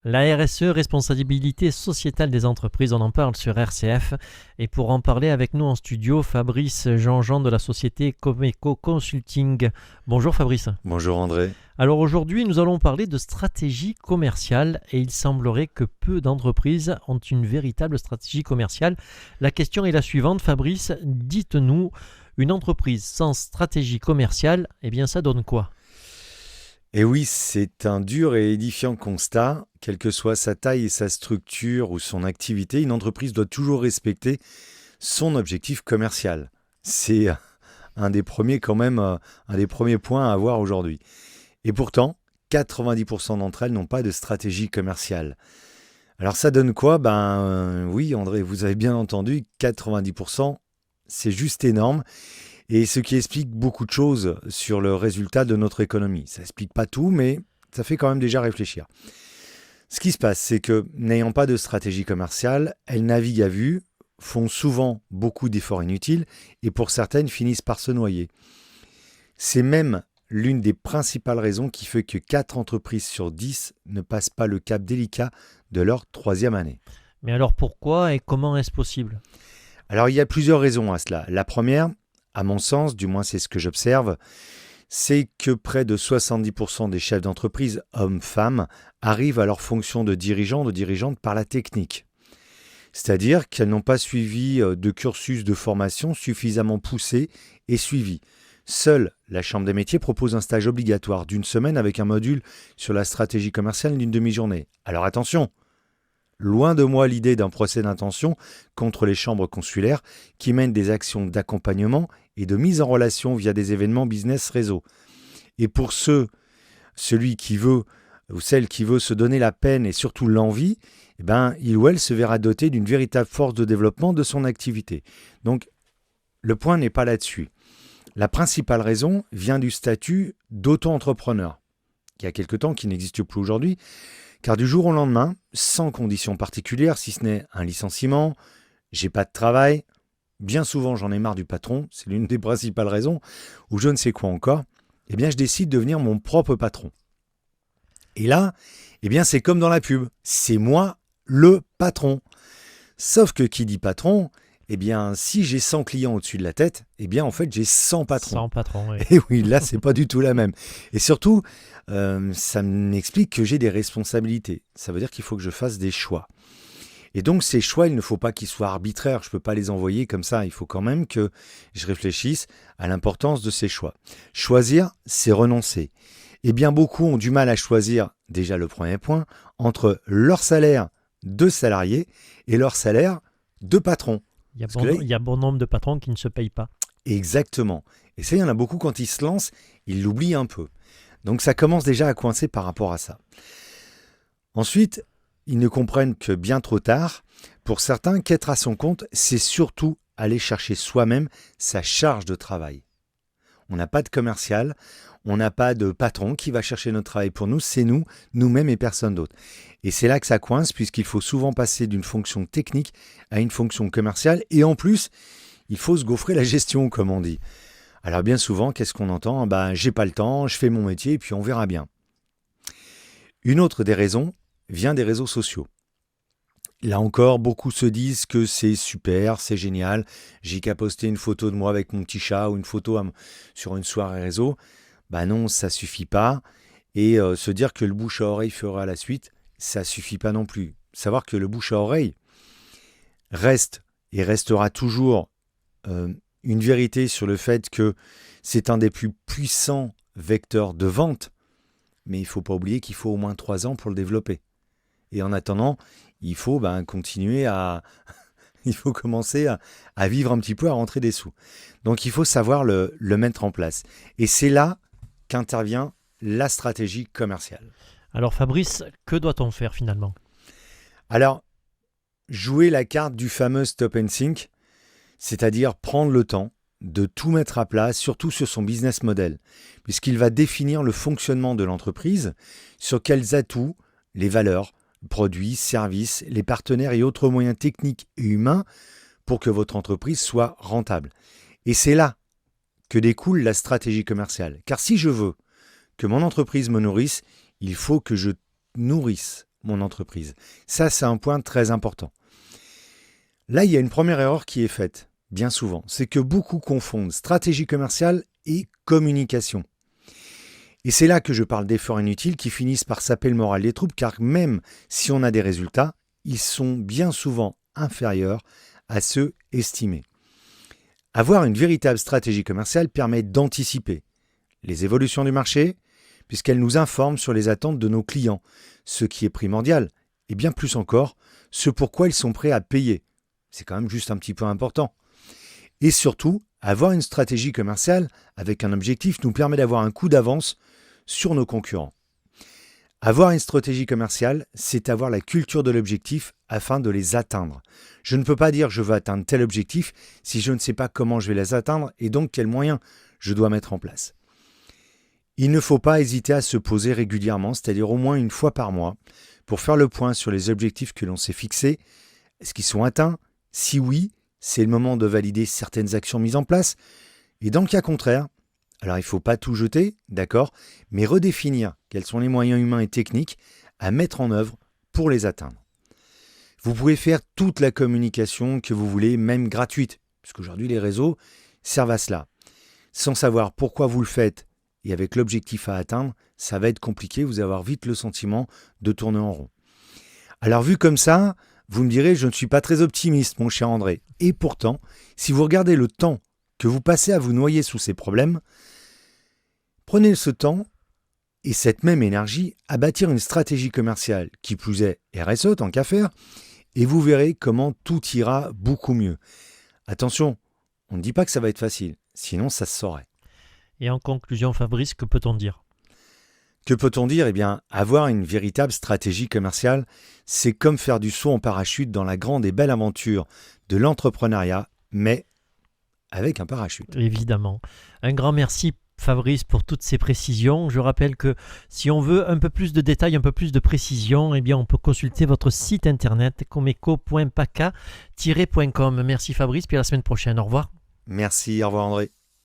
La RSE, responsabilité sociétale des entreprises, on en parle sur RCF. Et pour en parler avec nous en studio, Fabrice Jean-Jean de la société Comeco Consulting. Bonjour Fabrice. Bonjour André. Alors aujourd'hui, nous allons parler de stratégie commerciale et il semblerait que peu d'entreprises ont une véritable stratégie commerciale. La question est la suivante, Fabrice, dites-nous, une entreprise sans stratégie commerciale, eh bien ça donne quoi ? Et oui, c'est un dur et édifiant constat. Quelle que soit sa taille et sa structure ou son activité, une entreprise doit toujours respecter son objectif commercial. C'est un des premiers un des premiers points à avoir aujourd'hui. Et pourtant, 90% d'entre elles n'ont pas de stratégie commerciale. Alors ça donne quoi ? Oui André, vous avez bien entendu, 90%, c'est juste énorme. Et ce qui explique beaucoup de choses sur le résultat de notre économie. Ça n'explique pas tout, mais ça fait quand même déjà réfléchir. Ce qui se passe, c'est que n'ayant pas de stratégie commerciale, elles naviguent à vue, font souvent beaucoup d'efforts inutiles et pour certaines finissent par se noyer. C'est même l'une des principales raisons qui fait que 4 entreprises sur 10 ne passent pas le cap délicat de leur 3e année. Mais alors pourquoi et comment est-ce possible ? Alors il y a plusieurs raisons à cela. La première, à mon sens, du moins c'est ce que j'observe, c'est que près de 70% des chefs d'entreprise, hommes-femmes, arrivent à leur fonction de dirigeant, de dirigeante par la technique. C'est-à-dire qu'elles n'ont pas suivi de cursus de formation suffisamment poussé et suivi. Seule la Chambre des métiers propose un stage obligatoire d'une semaine avec un module sur la stratégie commerciale d'une demi-journée. Alors attention, loin de moi l'idée d'un procès d'intention contre les chambres consulaires qui mènent des actions d'accompagnement et de mise en relation via des événements business réseau. Et pour celui qui veut ou celle qui veut se donner la peine et surtout l'envie, il ou elle se verra doté d'une véritable force de développement de son activité. Donc, le point n'est pas là-dessus. La principale raison vient du statut d'auto-entrepreneur, il y a quelque temps qui n'existe plus aujourd'hui, car du jour au lendemain, sans conditions particulières, si ce n'est un licenciement, j'ai pas de travail, bien souvent j'en ai marre du patron, c'est l'une des principales raisons, ou je ne sais quoi encore, je décide de devenir mon propre patron. Et là, c'est comme dans la pub, c'est moi le patron. Sauf que qui dit patron, si j'ai 100 clients au-dessus de la tête, en fait j'ai 100 patrons. 100 patrons, oui. Et oui, là c'est pas du tout la même. Et surtout, ça m'explique que j'ai des responsabilités. Ça veut dire qu'il faut que je fasse des choix. Et donc ces choix, il ne faut pas qu'ils soient arbitraires, je ne peux pas les envoyer comme ça, il faut quand même que je réfléchisse à l'importance de ces choix. Choisir, c'est renoncer. Et bien beaucoup ont du mal à choisir, déjà le premier point, entre leur salaire de salarié et leur salaire de patron. Il y a bon nombre de patrons qui ne se payent pas. Exactement. Et ça, il y en a beaucoup quand ils se lancent, ils l'oublient un peu. Donc ça commence déjà à coincer par rapport à ça. Ensuite, ils ne comprennent que bien trop tard. Pour certains, qu'être à son compte, c'est surtout aller chercher soi-même sa charge de travail. On n'a pas de commercial, on n'a pas de patron qui va chercher notre travail pour nous, c'est nous, nous-mêmes et personne d'autre. Et c'est là que ça coince, puisqu'il faut souvent passer d'une fonction technique à une fonction commerciale, et en plus, il faut se gaufrer la gestion, comme on dit. Alors bien souvent, qu'est-ce qu'on entend ? J'ai pas le temps, je fais mon métier, et puis on verra bien. Une autre des raisons vient des réseaux sociaux. Là encore, beaucoup se disent que c'est super, c'est génial, j'ai qu'à poster une photo de moi avec mon petit chat ou une photo sur une soirée réseau. Non, ça suffit pas. Et se dire que le bouche à oreille fera la suite, ça suffit pas non plus. Savoir que le bouche à oreille reste et restera toujours une vérité sur le fait que c'est un des plus puissants vecteurs de vente, mais il ne faut pas oublier qu'il faut au moins 3 ans pour le développer. Et en attendant, il faut continuer il faut commencer à vivre un petit peu, à rentrer des sous. Donc il faut savoir le mettre en place. Et c'est là qu'intervient la stratégie commerciale. Alors Fabrice, que doit-on faire finalement ? Alors, jouer la carte du fameux stop and think, c'est-à-dire prendre le temps de tout mettre à plat, surtout sur son business model, puisqu'il va définir le fonctionnement de l'entreprise, sur quels atouts, les valeurs, produits, services, les partenaires et autres moyens techniques et humains pour que votre entreprise soit rentable. Et c'est là que découle la stratégie commerciale. Car si je veux que mon entreprise me nourrisse, il faut que je nourrisse mon entreprise. Ça, c'est un point très important. Là, il y a une première erreur qui est faite, bien souvent. C'est que beaucoup confondent stratégie commerciale et communication. Et c'est là que je parle d'efforts inutiles qui finissent par saper le moral des troupes, car même si on a des résultats, ils sont bien souvent inférieurs à ceux estimés. Avoir une véritable stratégie commerciale permet d'anticiper les évolutions du marché, puisqu'elle nous informe sur les attentes de nos clients, ce qui est primordial, et bien plus encore, ce pourquoi ils sont prêts à payer. C'est quand même juste un petit peu important. Et surtout, avoir une stratégie commerciale avec un objectif nous permet d'avoir un coup d'avance sur nos concurrents. Avoir une stratégie commerciale, c'est avoir la culture de l'objectif afin de les atteindre. Je ne peux pas dire je veux atteindre tel objectif si je ne sais pas comment je vais les atteindre et donc quels moyens je dois mettre en place. Il ne faut pas hésiter à se poser régulièrement, c'est-à-dire au moins une fois par mois, pour faire le point sur les objectifs que l'on s'est fixés. Est-ce qu'ils sont atteints ? Si oui, c'est le moment de valider certaines actions mises en place. Et dans le cas contraire, alors il ne faut pas tout jeter, d'accord, mais redéfinir quels sont les moyens humains et techniques à mettre en œuvre pour les atteindre. Vous pouvez faire toute la communication que vous voulez, même gratuite, puisqu'aujourd'hui les réseaux servent à cela. Sans savoir pourquoi vous le faites et avec l'objectif à atteindre, ça va être compliqué, vous allez avoir vite le sentiment de tourner en rond. Alors vu comme ça, vous me direz, je ne suis pas très optimiste, mon cher André. Et pourtant, si vous regardez le temps que vous passez à vous noyer sous ces problèmes, prenez ce temps et cette même énergie à bâtir une stratégie commerciale, qui plus est RSE tant qu'à faire, et vous verrez comment tout ira beaucoup mieux. Attention, on ne dit pas que ça va être facile, sinon ça se saurait. Et en conclusion, Fabrice, que peut-on dire ? Que peut-on dire ? Eh bien, avoir une véritable stratégie commerciale, c'est comme faire du saut en parachute dans la grande et belle aventure de l'entrepreneuriat, mais avec un parachute. Évidemment. Un grand merci, Fabrice, pour toutes ces précisions. Je rappelle que si on veut un peu plus de détails, un peu plus de précisions, eh bien, on peut consulter votre site internet comeco.paca-.com. Merci Fabrice, puis à la semaine prochaine. Au revoir. Merci, au revoir André.